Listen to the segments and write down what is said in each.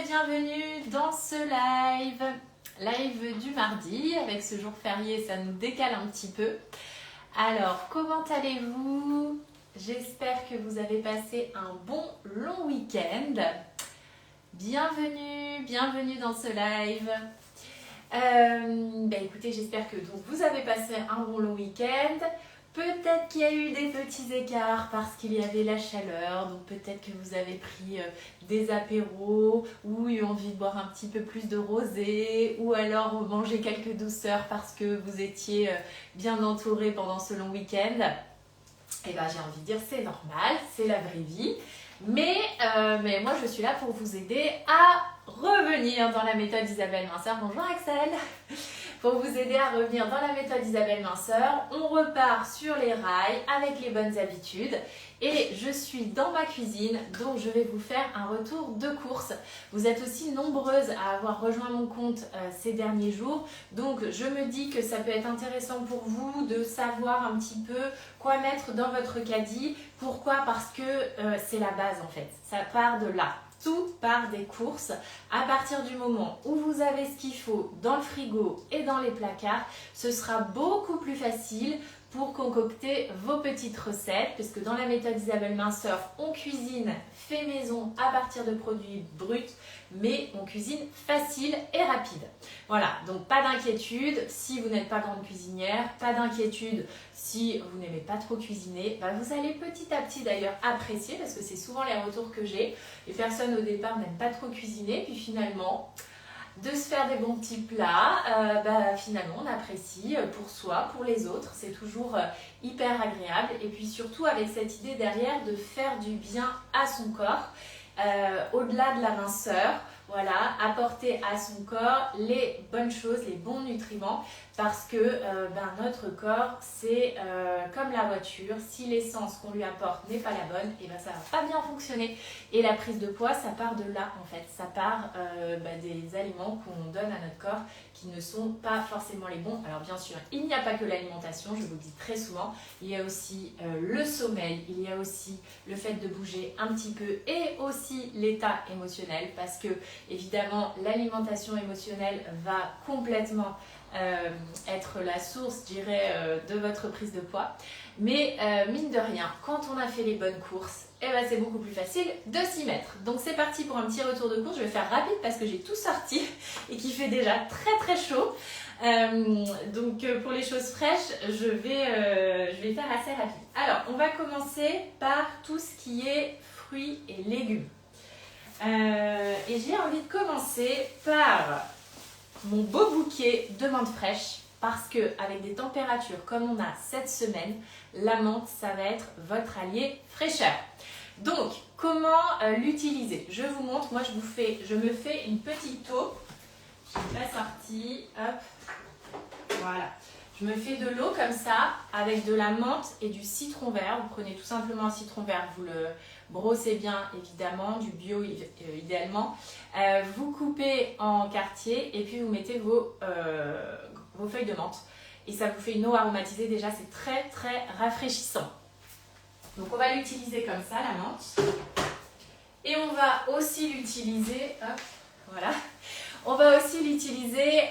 bienvenue dans ce live du mardi. Avec ce jour férié, ça nous décale un petit peu. Alors, comment allez-vous? J'espère que vous avez passé un bon long week-end. Bienvenue dans ce live. Écoutez, j'espère que donc, vous avez passé un bon long week-end. Peut-être qu'il y a eu des petits écarts parce qu'il y avait la chaleur, donc peut-être que vous avez pris des apéros ou eu envie de boire un petit peu plus de rosé ou alors manger quelques douceurs parce que vous étiez bien entouré pendant ce long week-end. Et ben j'ai envie de dire c'est normal, c'est la vraie vie. Mais moi je suis là pour vous aider à revenir dans la méthode Isabelle Minceur. Bonjour Axel. Pour vous aider à revenir dans la méthode Isabelle Minceur, on repart sur les rails avec les bonnes habitudes. Et je suis dans ma cuisine, donc je vais vous faire un retour de course. Vous êtes aussi nombreuses à avoir rejoint mon compte ces derniers jours. Donc je me dis que ça peut être intéressant pour vous de savoir un petit peu quoi mettre dans votre caddie. Pourquoi? Parce que c'est la base en fait. Ça part de là. Tout part des courses. À partir du moment où vous avez ce qu'il faut dans le frigo et dans les placards, ce sera beaucoup plus facile pour concocter vos petites recettes, puisque dans la méthode Isabelle Minceur, on cuisine fait maison à partir de produits bruts, mais on cuisine facile et rapide. Voilà, donc pas d'inquiétude si vous n'êtes pas grande cuisinière, pas d'inquiétude si vous n'aimez pas trop cuisiner. Vous allez petit à petit d'ailleurs apprécier, parce que c'est souvent les retours que j'ai. Les personnes au départ n'aiment pas trop cuisiner, puis finalement, de se faire des bons petits plats, finalement on apprécie pour soi, pour les autres, c'est toujours hyper agréable. Et puis surtout avec cette idée derrière de faire du bien à son corps, au-delà de la minceur, voilà, apporter à son corps les bonnes choses, les bons nutriments, parce que notre corps c'est comme la voiture, si l'essence qu'on lui apporte n'est pas la bonne, et ça va pas bien fonctionner. Et la prise de poids, ça part de là en fait, ça part des aliments qu'on donne à notre corps qui ne sont pas forcément les bons. Alors bien sûr, il n'y a pas que l'alimentation, je vous le dis très souvent, il y a aussi le sommeil, il y a aussi le fait de bouger un petit peu et aussi l'état émotionnel, parce que évidemment l'alimentation émotionnelle va complètement être la source, je dirais, de votre prise de poids. Mais mine de rien, quand on a fait les bonnes courses, c'est beaucoup plus facile de s'y mettre. Donc c'est parti pour un petit retour de course. Je vais faire rapide parce que j'ai tout sorti et qu'il fait déjà très chaud. Donc pour les choses fraîches, je vais faire assez rapide. Alors on va commencer par tout ce qui est fruits et légumes. Et j'ai envie de commencer par mon beau bouquet de menthe fraîche, parce que avec des températures comme on a cette semaine, la menthe ça va être votre allié fraîcheur. Donc comment l'utiliser? Je vous montre. Moi je me fais une petite eau. Je n'ai pas sorti. Hop, voilà. Je me fais de l'eau comme ça avec de la menthe et du citron vert. Vous prenez tout simplement un citron vert, vous le brossez bien évidemment, du bio idéalement. Vous coupez en quartiers et puis vous mettez vos feuilles de menthe. Et ça vous fait une eau aromatisée, déjà c'est très rafraîchissant. Donc on va l'utiliser comme ça, la menthe. Et on va aussi l'utiliser, voilà. On va aussi l'utiliser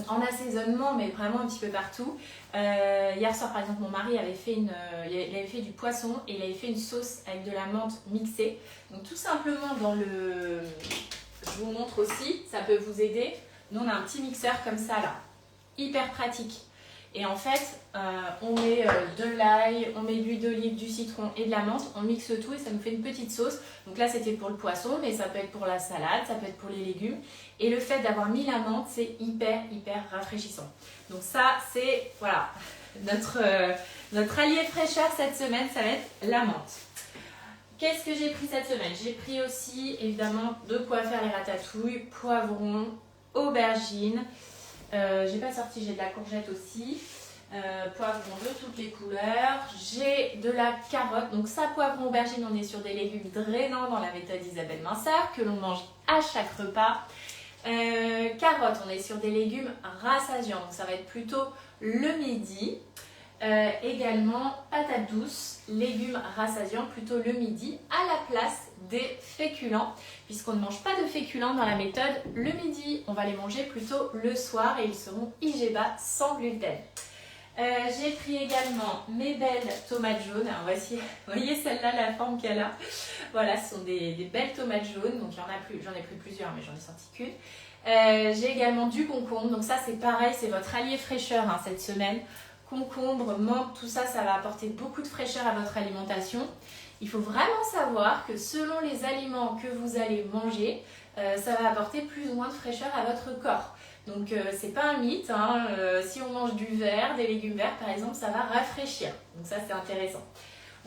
en assaisonnement, mais vraiment un petit peu partout. Hier soir, par exemple, mon mari avait fait il avait fait du poisson et il avait fait une sauce avec de la menthe mixée. Donc tout simplement je vous montre aussi, ça peut vous aider. Nous, on a un petit mixeur comme ça là, hyper pratique. Et en fait, on met de l'ail, on met de l'huile d'olive, du citron et de la menthe, on mixe tout et ça nous fait une petite sauce. Donc là, c'était pour le poisson, mais ça peut être pour la salade, ça peut être pour les légumes. Et le fait d'avoir mis la menthe, c'est hyper rafraîchissant. Donc ça, c'est voilà, notre allié fraîcheur cette semaine, ça va être la menthe. Qu'est-ce que j'ai pris cette semaine? J'ai pris aussi, évidemment, de quoi faire les ratatouilles, poivrons, aubergines. J'ai pas sorti, j'ai de la courgette aussi, poivron de toutes les couleurs, j'ai de la carotte, donc ça, poivron, aubergine, on est sur des légumes drainants dans la méthode Isabelle Minceur que l'on mange à chaque repas. Carotte, on est sur des légumes rassasiants, donc ça va être plutôt le midi. Également patates douces, légumes rassasiants plutôt le midi à la place des féculents, puisqu'on ne mange pas de féculents dans la méthode le midi. On va les manger plutôt le soir et ils seront IGBA sans gluten. J'ai pris également mes belles tomates jaunes. Alors voici, vous voyez celle-là, la forme qu'elle a. Voilà, ce sont des belles tomates jaunes. Donc il y en a plus, j'en ai pris plusieurs, mais j'en ai sorti qu'une. J'ai également du concombre. Donc ça, c'est pareil, c'est votre allié fraîcheur hein, cette semaine. Concombre, menthe, tout ça, ça va apporter beaucoup de fraîcheur à votre alimentation. Il faut vraiment savoir que selon les aliments que vous allez manger, ça va apporter plus ou moins de fraîcheur à votre corps. Donc c'est pas un mythe, hein. Si on mange du vert, des légumes verts par exemple, ça va rafraîchir. Donc ça c'est intéressant.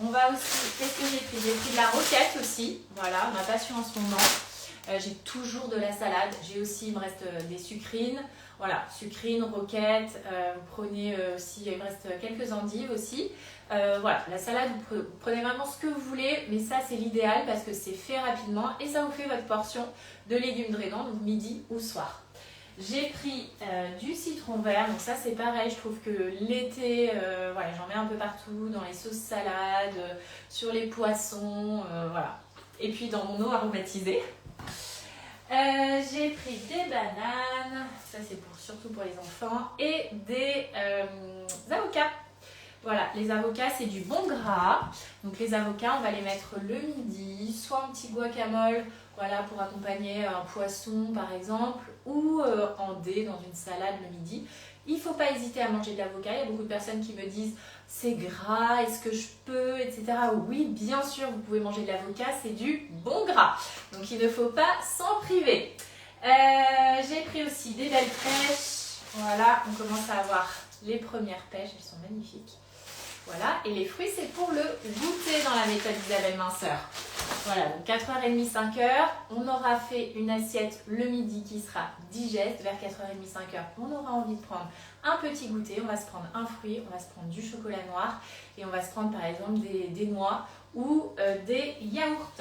On va aussi, qu'est-ce que j'ai pris? J'ai pris de la roquette aussi, voilà, ma passion en ce moment. J'ai toujours de la salade, j'ai aussi, il me reste des sucrines. Voilà, sucrine, roquette, vous prenez aussi, il me reste quelques endives aussi. Voilà, la salade, vous prenez vraiment ce que vous voulez, mais ça c'est l'idéal parce que c'est fait rapidement et ça vous fait votre portion de légumes drainants, donc midi ou soir. J'ai pris du citron vert, donc ça c'est pareil, je trouve que l'été, voilà, j'en mets un peu partout, dans les sauces salades, sur les poissons, voilà. Et puis dans mon eau aromatisée. J'ai pris des bananes, ça c'est surtout pour les enfants, et des avocats. Voilà, les avocats c'est du bon gras, donc les avocats on va les mettre le midi, soit en petit guacamole, voilà, pour accompagner un poisson par exemple, ou en dés dans une salade le midi. Il ne faut pas hésiter à manger de l'avocat, il y a beaucoup de personnes qui me disent c'est gras, est-ce que je peux, etc. Oui, bien sûr, vous pouvez manger de l'avocat, c'est du bon gras, donc il ne faut pas s'en priver. J'ai pris aussi des belles pêches, voilà, on commence à avoir les premières pêches, elles sont magnifiques. Voilà, et les fruits, c'est pour le goûter dans la méthode Isabelle Minceur. Voilà, donc 4h30, 5h, on aura fait une assiette le midi qui sera digeste. Vers 4h30, 5h, on aura envie de prendre un petit goûter. On va se prendre un fruit, on va se prendre du chocolat noir et on va se prendre par exemple des noix ou des yaourts.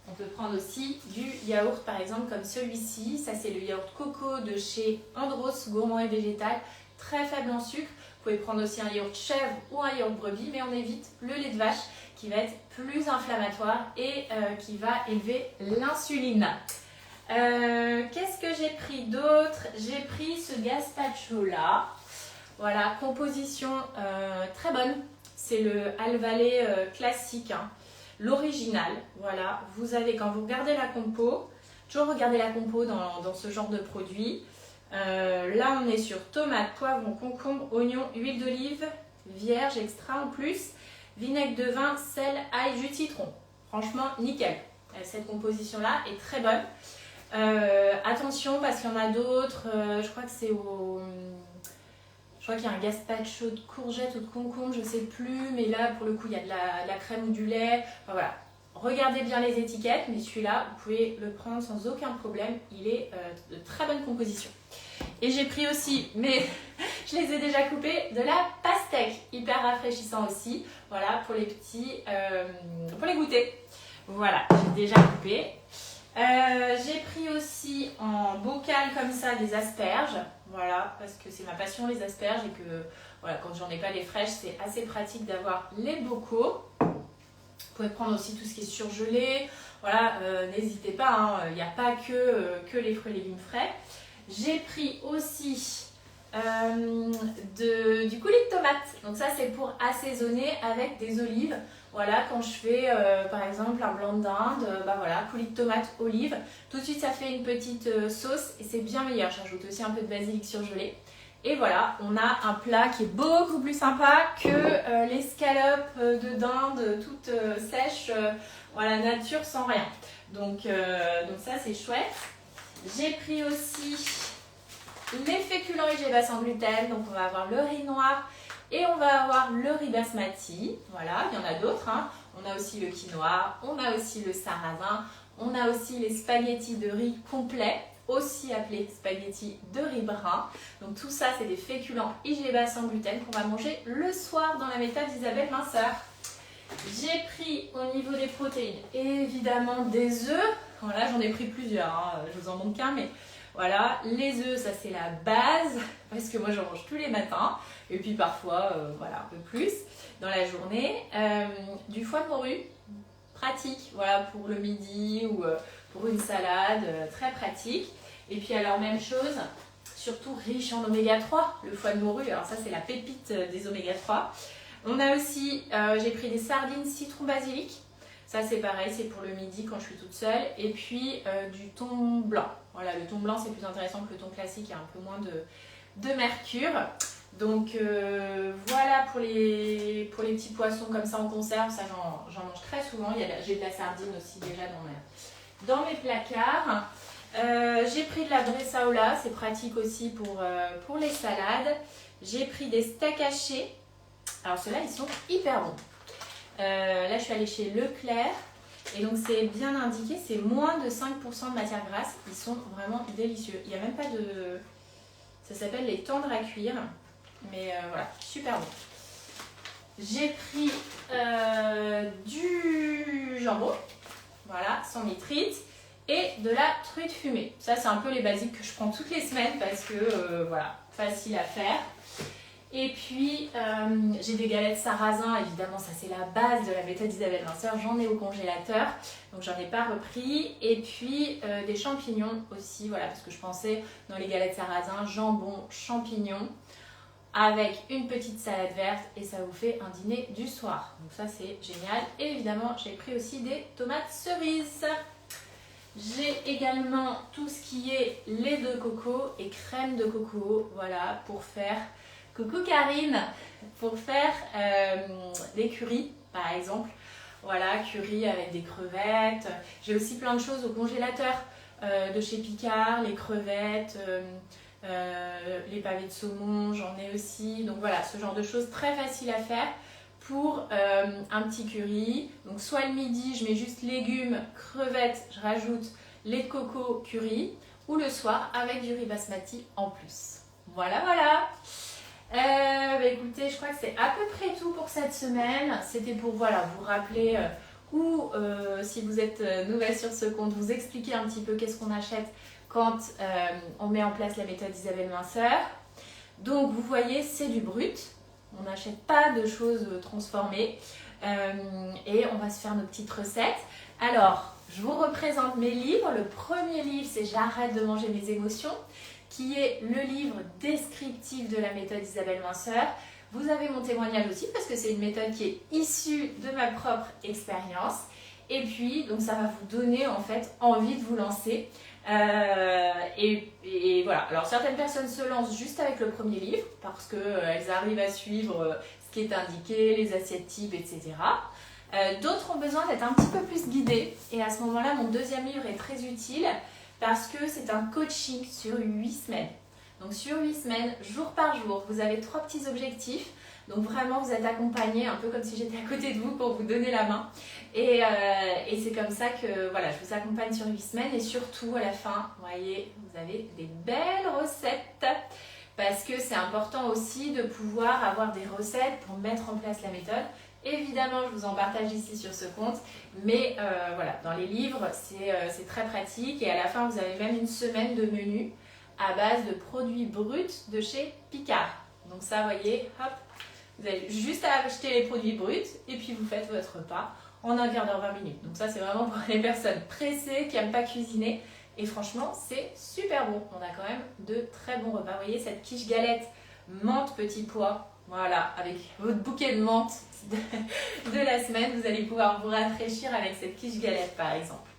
On peut prendre aussi du yaourt par exemple comme celui-ci. Ça, c'est le yaourt coco de chez Andros Gourmand et Végétal, très faible en sucre. Vous pouvez prendre aussi un yaourt chèvre ou un yaourt brebis, mais on évite le lait de vache qui va être plus inflammatoire et qui va élever l'insuline. Qu'est-ce que j'ai pris d'autre? J'ai pris ce gazpacho là. Voilà, composition très bonne. C'est le Alvalé classique, hein, l'original. Voilà, vous avez, quand vous regardez la compo, toujours regarder la compo dans ce genre de produit. Là on est sur tomate, poivron, concombre, oignon, huile d'olive vierge extra en plus, vinaigre de vin, sel, ail, jus de citron. Franchement nickel, cette composition là est très bonne. Attention parce qu'il y en a d'autres, je crois que c'est je crois qu'il y a un gazpacho de courgette ou de concombre, je sais plus, mais là pour le coup il y a de la crème ou du lait, enfin, voilà. Regardez bien les étiquettes, mais celui-là, vous pouvez le prendre sans aucun problème. Il est de très bonne composition. Et j'ai pris aussi, mais je les ai déjà coupés, de la pastèque. Hyper rafraîchissant aussi. Voilà, pour les petits, pour les goûters. Voilà, j'ai déjà coupé. J'ai pris aussi en bocal comme ça des asperges. Voilà, parce que c'est ma passion les asperges et que voilà, quand j'en ai pas les fraîches, c'est assez pratique d'avoir les bocaux. Vous pouvez prendre aussi tout ce qui est surgelé, voilà, n'hésitez pas, il n'y a pas que les fruits et légumes frais. J'ai pris aussi du coulis de tomate, donc ça c'est pour assaisonner avec des olives. Voilà, quand je fais par exemple un blanc de dinde, bah voilà, coulis de tomate, olive, tout de suite ça fait une petite sauce et c'est bien meilleur. J'ajoute aussi un peu de basilic surgelé. Et voilà, on a un plat qui est beaucoup plus sympa que les scalopes de dinde toutes sèches, voilà, nature sans rien. Donc ça c'est chouette. J'ai pris aussi les féculents IGBA sans gluten, donc on va avoir le riz noir et on va avoir le riz basmati. Voilà, il y en a d'autres, hein. On a aussi le quinoa, on a aussi le sarrasin, on a aussi les spaghettis de riz complet, aussi appelés spaghettis de riz brun. Donc tout ça, c'est des féculents IGBA sans gluten qu'on va manger le soir dans la méthode Isabelle Minceur. J'ai pris au niveau des protéines, évidemment des œufs. Voilà, j'en ai pris plusieurs, hein. Je vous en montre qu'un, mais voilà, les œufs, ça c'est la base, parce que moi j'en mange tous les matins, et puis parfois, voilà, un peu plus dans la journée. Du foie de morue, pratique, voilà, pour le midi ou pour une salade, très pratique. Et puis alors même chose, surtout riche en oméga 3, le foie de morue, alors ça c'est la pépite des oméga 3. On a aussi, j'ai pris des sardines citron basilic, ça c'est pareil, c'est pour le midi quand je suis toute seule. Et puis du thon blanc, voilà, le thon blanc c'est plus intéressant que le thon classique, il y a un peu moins de mercure. Donc voilà pour les petits poissons comme ça en conserve, ça j'en mange très souvent. J'ai de la sardine aussi déjà dans mes placards. J'ai pris de la bressaola, c'est pratique aussi pour les salades. J'ai pris des steaks hachés, alors ceux-là ils sont hyper bons. Là je suis allée chez Leclerc et donc c'est bien indiqué, c'est moins de 5% de matière grasse, ils sont vraiment délicieux. Il n'y a même pas de... Ça s'appelle les tendres à cuire. Mais voilà, super bon. J'ai pris du jambon, voilà, sans nitrite, et de la truite fumée. Ça, c'est un peu les basiques que je prends toutes les semaines parce que, voilà, facile à faire. Et puis, j'ai des galettes sarrasin, évidemment, ça c'est la base de la méthode Isabelle Vinceur. J'en ai au congélateur, donc j'en ai pas repris. Et puis, des champignons aussi, voilà, parce que je pensais dans les galettes sarrasin, jambon, champignons, avec une petite salade verte et ça vous fait un dîner du soir. Donc ça c'est génial. Et évidemment j'ai pris aussi des tomates cerises. J'ai également tout ce qui est lait de coco et crème de coco, voilà, pour faire, coucou Karine, pour faire des currys par exemple. Voilà, curry avec des crevettes. J'ai aussi plein de choses au congélateur de chez Picard, les crevettes, les pavés de saumon, j'en ai aussi. Donc voilà, ce genre de choses très faciles à faire pour un petit curry. Donc soit le midi, je mets juste légumes, crevettes, je rajoute lait de coco, curry. Ou le soir avec du riz basmati en plus. Voilà, voilà. Écoutez, je crois que c'est à peu près tout pour cette semaine. C'était pour voilà, vous rappeler ou si vous êtes nouvelle sur ce compte, vous expliquer un petit peu qu'est-ce qu'on achète quand on met en place la méthode Isabelle Minceur. Donc vous voyez, c'est du brut. On n'achète pas de choses transformées. Et on va se faire nos petites recettes. Alors, je vous représente mes livres. Le premier livre, c'est J'arrête de manger mes émotions, qui est le livre descriptif de la méthode Isabelle Minceur. Vous avez mon témoignage aussi, parce que c'est une méthode qui est issue de ma propre expérience. Et puis, donc ça va vous donner en fait envie de vous lancer. Et voilà. Alors certaines personnes se lancent juste avec le premier livre parce qu'elles arrivent à suivre ce qui est indiqué, les assiettes types, etc. D'autres ont besoin d'être un petit peu plus guidées. Et à ce moment-là, mon deuxième livre est très utile parce que c'est un coaching sur 8 semaines. Donc sur 8 semaines, jour par jour, vous avez 3 petits objectifs. Donc vraiment, vous êtes accompagné, un peu comme si j'étais à côté de vous pour vous donner la main. Et c'est comme ça que voilà, je vous accompagne sur 8 semaines. Et surtout, à la fin, vous voyez, vous avez des belles recettes. Parce que c'est important aussi de pouvoir avoir des recettes pour mettre en place la méthode. Évidemment, je vous en partage ici sur ce compte. Mais voilà, dans les livres, c'est très pratique. Et à la fin, vous avez même une semaine de menu à base de produits bruts de chez Picard. Donc ça, vous voyez, hop, vous avez juste à acheter les produits bruts et puis vous faites votre repas en un quart d'heure, 20 minutes. Donc ça, c'est vraiment pour les personnes pressées qui n'aiment pas cuisiner. Et franchement, c'est super bon. On a quand même de très bons repas. Vous voyez, cette quiche galette menthe petit pois, voilà, avec votre bouquet de menthe de la semaine, vous allez pouvoir vous rafraîchir avec cette quiche galette par exemple.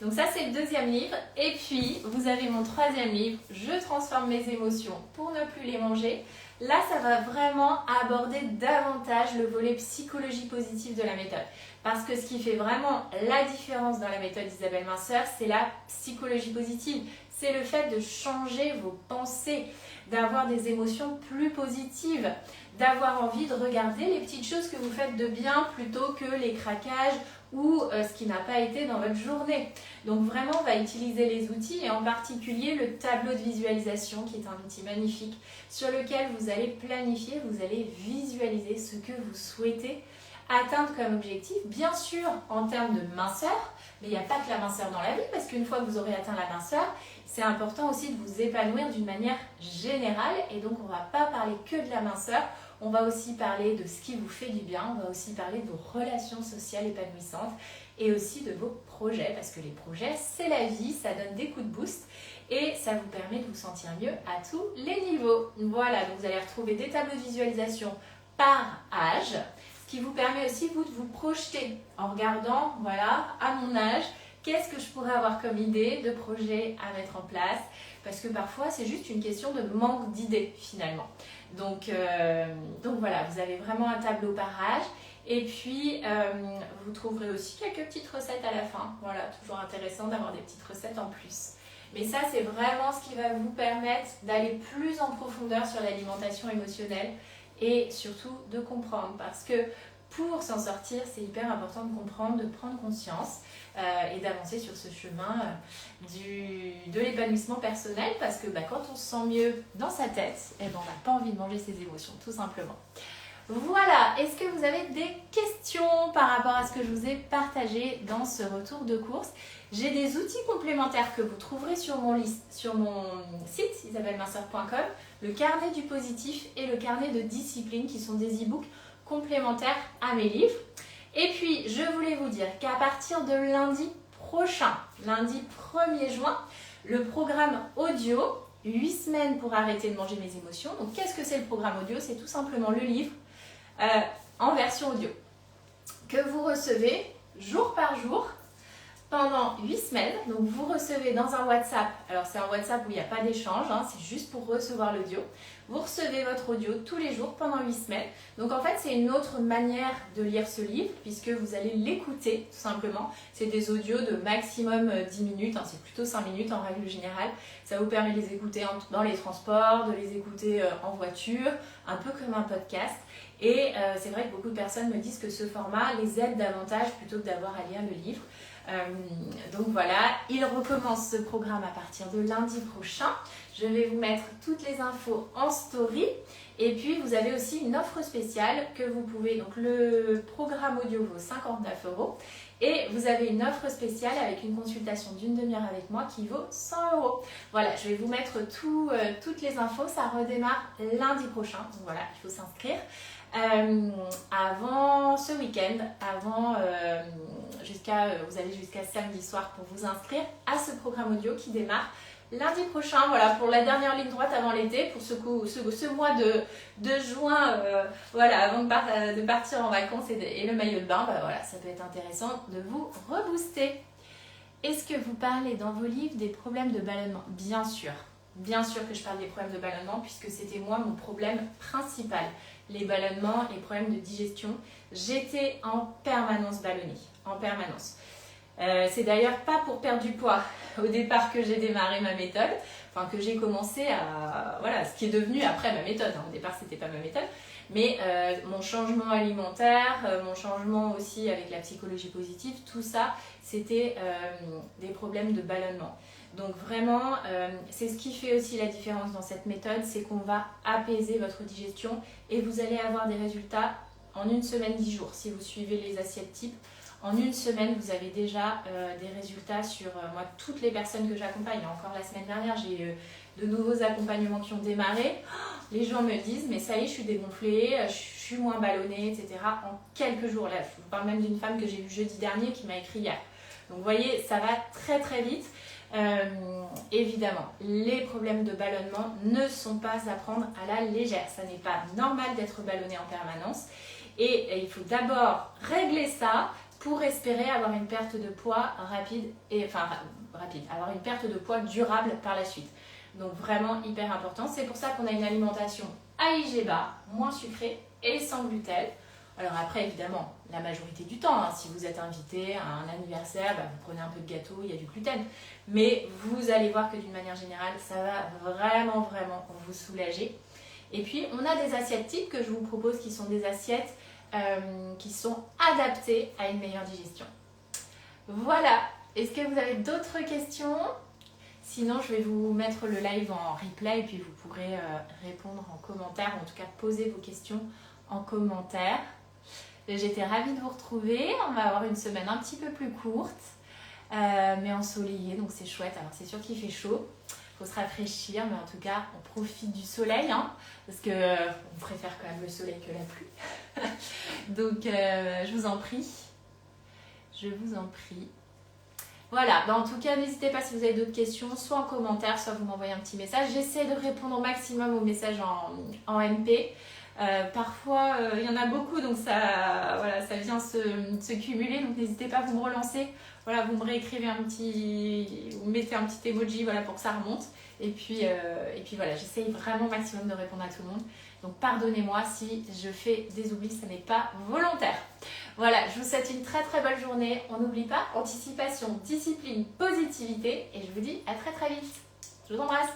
Donc ça, c'est le deuxième livre. Et puis, vous avez mon troisième livre, Je transforme mes émotions pour ne plus les manger. Là, ça va vraiment aborder davantage le volet psychologie positive de la méthode. Parce que ce qui fait vraiment la différence dans la méthode Isabelle Minceur, c'est la psychologie positive. C'est le fait de changer vos pensées, d'avoir des émotions plus positives, d'avoir envie de regarder les petites choses que vous faites de bien plutôt que les craquages ou ce qui n'a pas été dans votre journée. Donc vraiment, on va utiliser les outils et en particulier le tableau de visualisation qui est un outil magnifique sur lequel vous allez planifier, vous allez visualiser ce que vous souhaitez atteindre comme objectif, bien sûr en termes de minceur, mais il n'y a pas que la minceur dans la vie parce qu'une fois que vous aurez atteint la minceur, c'est important aussi de vous épanouir d'une manière générale et donc on ne va pas parler que de la minceur, on va aussi parler de ce qui vous fait du bien, on va aussi parler de vos relations sociales épanouissantes et aussi de vos projets, parce que les projets, c'est la vie, ça donne des coups de boost et ça vous permet de vous sentir mieux à tous les niveaux. Voilà, donc vous allez retrouver des tableaux de visualisation par âge, ce qui vous permet aussi, vous, de vous projeter en regardant, voilà, à mon âge, qu'est-ce que je pourrais avoir comme idée de projet à mettre en place, parce que parfois, c'est juste une question de manque d'idées, finalement. Donc voilà, vous avez vraiment un tableau par âge. Et puis, vous trouverez aussi quelques petites recettes à la fin. Voilà, toujours intéressant d'avoir des petites recettes en plus. Mais ça, c'est vraiment ce qui va vous permettre d'aller plus en profondeur sur l'alimentation émotionnelle et surtout de comprendre. Parce que pour s'en sortir, c'est hyper important de comprendre, de prendre conscience et d'avancer sur ce chemin de l'épanouissement personnel. Parce que quand on se sent mieux dans sa tête, on n'a pas envie de manger ses émotions, tout simplement. Voilà, est-ce que vous avez des questions par rapport à ce que je vous ai partagé dans ce retour de course? J'ai des outils complémentaires que vous trouverez sur mon site isabelleminceur.com, le carnet du positif et le carnet de discipline qui sont des e-books complémentaires à mes livres. Et puis, je voulais vous dire qu'à partir de lundi prochain, lundi 1er juin, le programme audio 8 semaines pour arrêter de manger mes émotions. Donc, qu'est-ce que c'est le programme audio? C'est tout simplement le livre en version audio que vous recevez jour par jour pendant 8 semaines. Donc vous recevez dans un WhatsApp, alors c'est un WhatsApp où il n'y a pas d'échange, c'est juste pour recevoir l'audio. Vous recevez votre audio tous les jours pendant 8 semaines. Donc en fait c'est une autre manière de lire ce livre puisque vous allez l'écouter tout simplement. C'est des audios de maximum 10 minutes, c'est plutôt 5 minutes en règle générale. Ça vous permet de les écouter dans les transports, de les écouter en voiture, un peu comme un podcast. Et c'est vrai que beaucoup de personnes me disent que ce format les aide davantage plutôt que d'avoir à lire le livre. Donc voilà, il recommence ce programme à partir de lundi prochain. Je vais vous mettre toutes les infos en story. Et puis vous avez aussi une offre spéciale que vous pouvez, donc le programme audio vaut 59 €. Et vous avez une offre spéciale avec une consultation d'une demi-heure avec moi qui vaut 100 €. Voilà, je vais vous mettre toutes les infos. Ça redémarre lundi prochain. Donc voilà, il faut s'inscrire. Avant ce week-end, vous avez jusqu'à samedi soir pour vous inscrire à ce programme audio qui démarre lundi prochain. Voilà, pour la dernière ligne droite avant l'été, pour ce mois de juin, avant de partir en vacances et le maillot de bain, voilà, ça peut être intéressant de vous rebooster. Est-ce que vous parlez dans vos livres des problèmes de ballonnement? Bien sûr que je parle des problèmes de ballonnement puisque c'était moi mon problème principal. Les ballonnements, les problèmes de digestion. J'étais en permanence ballonnée, en permanence. C'est d'ailleurs pas pour perdre du poids au départ que j'ai démarré ma méthode, que j'ai commencé ce qui est devenu après ma méthode. Au départ, c'était pas ma méthode, mais mon changement alimentaire, mon changement aussi avec la psychologie positive, tout ça, c'était des problèmes de ballonnement. Donc vraiment, c'est ce qui fait aussi la différence dans cette méthode, c'est qu'on va apaiser votre digestion et vous allez avoir des résultats en 1 semaine, 10 jours. Si vous suivez les assiettes types, en 1 semaine, vous avez déjà des résultats sur moi, toutes les personnes que j'accompagne. Encore la semaine dernière, j'ai eu de nouveaux accompagnements qui ont démarré. Les gens me disent, mais ça y est, je suis dégonflée, je suis moins ballonnée, etc. En quelques jours. Là, je vous parle même d'une femme que j'ai vue jeudi dernier qui m'a écrit hier. Donc vous voyez, ça va très très vite. Évidemment, les problèmes de ballonnement ne sont pas à prendre à la légère. Ça n'est pas normal d'être ballonné en permanence. Et il faut d'abord régler ça pour espérer avoir une perte de poids rapide, avoir une perte de poids durable par la suite. Donc vraiment hyper important. C'est pour ça qu'on a une alimentation à IG bas, moins sucrée et sans gluten. Alors après, évidemment, la majorité du temps, si vous êtes invité à un anniversaire, vous prenez un peu de gâteau, il y a du gluten. Mais vous allez voir que d'une manière générale, ça va vraiment vous soulager. Et puis, on a des assiettes types que je vous propose qui sont des assiettes qui sont adaptées à une meilleure digestion. Voilà. Est-ce que vous avez d'autres questions? Sinon, je vais vous mettre le live en replay et puis vous pourrez répondre en commentaire, ou en tout cas poser vos questions en commentaire. J'étais ravie de vous retrouver. On va avoir une semaine un petit peu plus courte, mais ensoleillée, donc c'est chouette. Alors c'est sûr qu'il fait chaud, il faut se rafraîchir, mais en tout cas, on profite du soleil, parce qu'on préfère quand même le soleil que la pluie. Donc, je vous en prie. je vous en prie. Voilà, en tout cas, n'hésitez pas si vous avez d'autres questions, soit en commentaire, soit vous m'envoyez un petit message. J'essaie de répondre au maximum aux messages en MP. Parfois, il y en a beaucoup, donc ça, voilà, ça vient se cumuler. Donc n'hésitez pas, vous me relancez. Voilà, vous me réécrivez vous mettez un petit emoji voilà, pour que ça remonte. Et puis voilà, j'essaye vraiment au maximum de répondre à tout le monde. Donc pardonnez-moi si je fais des oublis, ce n'est pas volontaire. Voilà, je vous souhaite une très très belle journée. On n'oublie pas, anticipation, discipline, positivité. Et je vous dis à très très vite. Je vous embrasse.